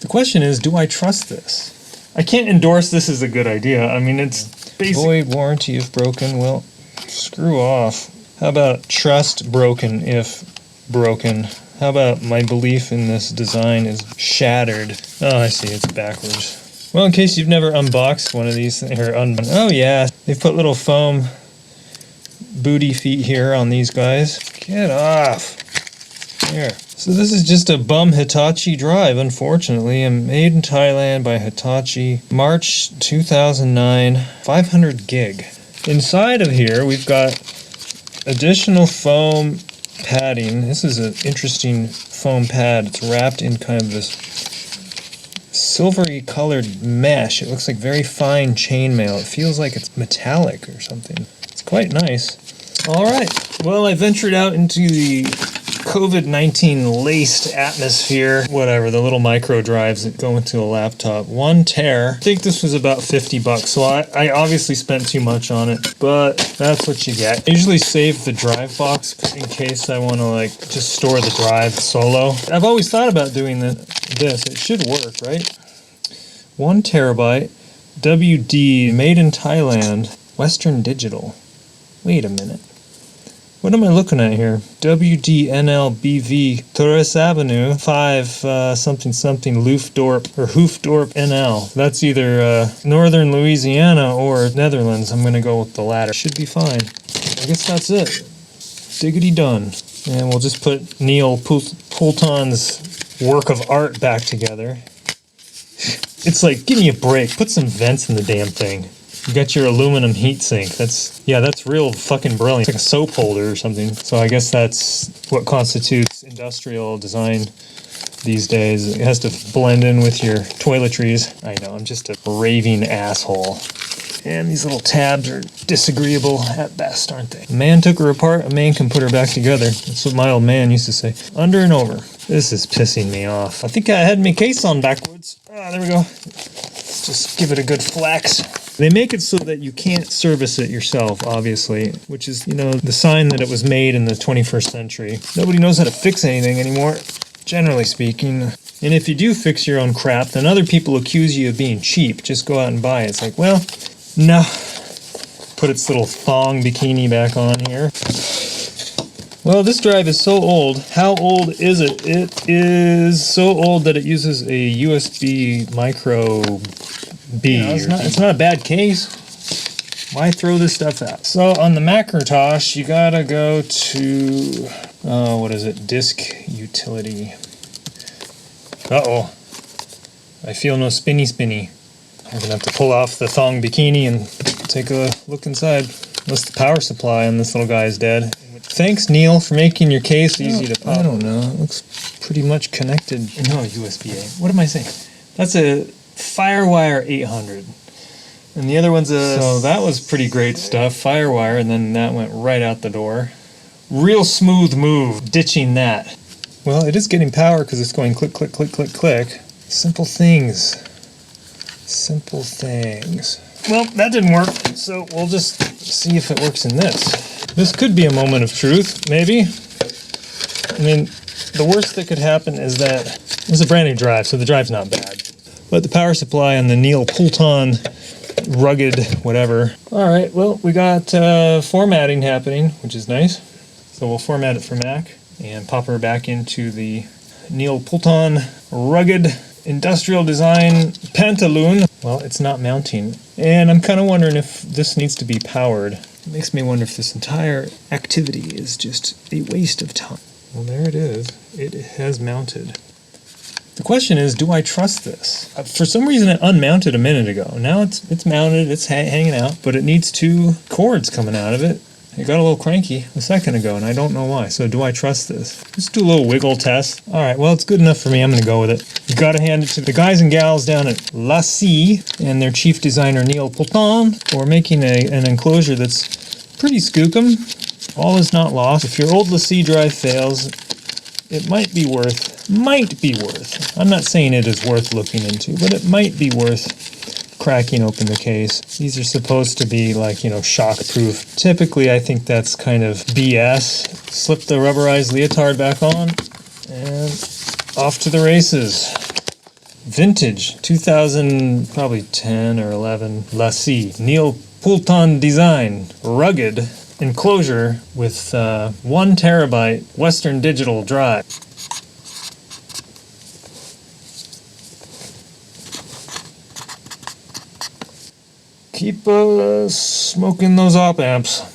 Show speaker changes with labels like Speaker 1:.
Speaker 1: The question is, do I trust this? I can't endorse this as a good idea. I mean, it's basic. Void warranty if broken. Well, screw off. How about trust broken if broken? How about my belief in this design is shattered? Oh, I see, it's backwards. Well, in case you've never unboxed one of these, oh yeah, they've put little foam booty feet here on these guys. Get off. There. So this is just a bum Hitachi drive, unfortunately, and made in Thailand by Hitachi, March 2009, 500 gig. Inside of here, we've got additional foam padding. This is an interesting foam pad. It's wrapped in kind of this silvery colored mesh. It looks like very fine chainmail. It feels like it's metallic or something. It's quite nice. All right. Well, I ventured out into the COVID-19 laced atmosphere, whatever, the little micro drives that go into a laptop. 1 tera. I think this was about 50 bucks, so I obviously spent too much on it, but that's what you get. I usually save the drive box in case I want to like just store the drive solo. I've always thought about doing this. It should work, right? 1 terabyte, WD, made in Thailand, Western Digital. Wait a minute. What am I looking at here? WDNLBV, Torres Avenue, 5 something something Hoofddorp or Hoofddorp NL. That's either northern Louisiana or Netherlands. I'm going to go with the latter. Should be fine. I guess that's it. Diggity done. And we'll just put Neil Poulton's work of art back together. It's like, give me a break. Put some vents in the damn thing. You got your aluminum heatsink. That's real fucking brilliant. It's like a soap holder or something. So I guess that's what constitutes industrial design these days. It has to blend in with your toiletries. I know, I'm just a raving asshole. And these little tabs are disagreeable at best, aren't they? A man took her apart, a man can put her back together. That's what my old man used to say. Under and over. This is pissing me off. I think I had my case on backwards. Ah, there we go. Let's just give it a good flex. They make it so that you can't service it yourself, obviously, which is, you know, the sign that it was made in the 21st century. Nobody knows how to fix anything anymore, generally speaking. And if you do fix your own crap, then other people accuse you of being cheap. Just go out and buy it. It's like, well, no. Put its little thong bikini back on here. Well, this drive is so old. How old is it? It is so old that it uses a USB micro B. You know, it's not a bad case. Why throw this stuff out? So on the Macintosh, you gotta go to, what is it? Disk utility. Uh-oh. I feel no spinny. I'm gonna have to pull off the thong bikini and take a look inside. Unless the power supply on this little guy is dead. Thanks, Neil, for making your case easy to pop. I don't know. It looks pretty much connected. No, USB-A. What am I saying? That's a Firewire 800. And the other one's a... So that was pretty great stuff. Firewire, and then that went right out the door. Real smooth move, ditching that. Well, it is getting power because it's going click, click, click, click, click. Simple things. Simple things. Well, that didn't work, so we'll just see if it works in this. This could be a moment of truth, maybe. I mean, the worst that could happen is that this is a brand new drive, so the drive's not bad. But the power supply on the Neil Poulton rugged whatever. All right, well, we got formatting happening, which is nice. So we'll format it for Mac and pop her back into the Neil Poulton rugged industrial design pantaloon. Well, it's not mounting. And I'm kind of wondering if this needs to be powered. It makes me wonder if this entire activity is just a waste of time. Well, there it is. It has mounted. The question is, do I trust this? For some reason, it unmounted a minute ago. Now it's mounted, it's hanging out, but it needs 2 cords coming out of it. It got a little cranky a second ago, and I don't know why. So do I trust this? Let's do a little wiggle test. All right, well, it's good enough for me. I'm going to go with it. You got to hand it to the guys and gals down at LaCie and their chief designer, Neil Poulton, for making an enclosure that's pretty skookum. All is not lost. If your old LaCie drive fails, it might be worth, I'm not saying it is worth looking into, but it might be worth cracking open the case. These are supposed to be like, you know, shock-proof. Typically, I think that's kind of BS. Slip the rubberized leotard back on, and off to the races. Vintage 2000, probably 10 or 11. LaCie Neil Poulton design, rugged enclosure with 1 terabyte Western Digital drive. Keep smoking those op amps.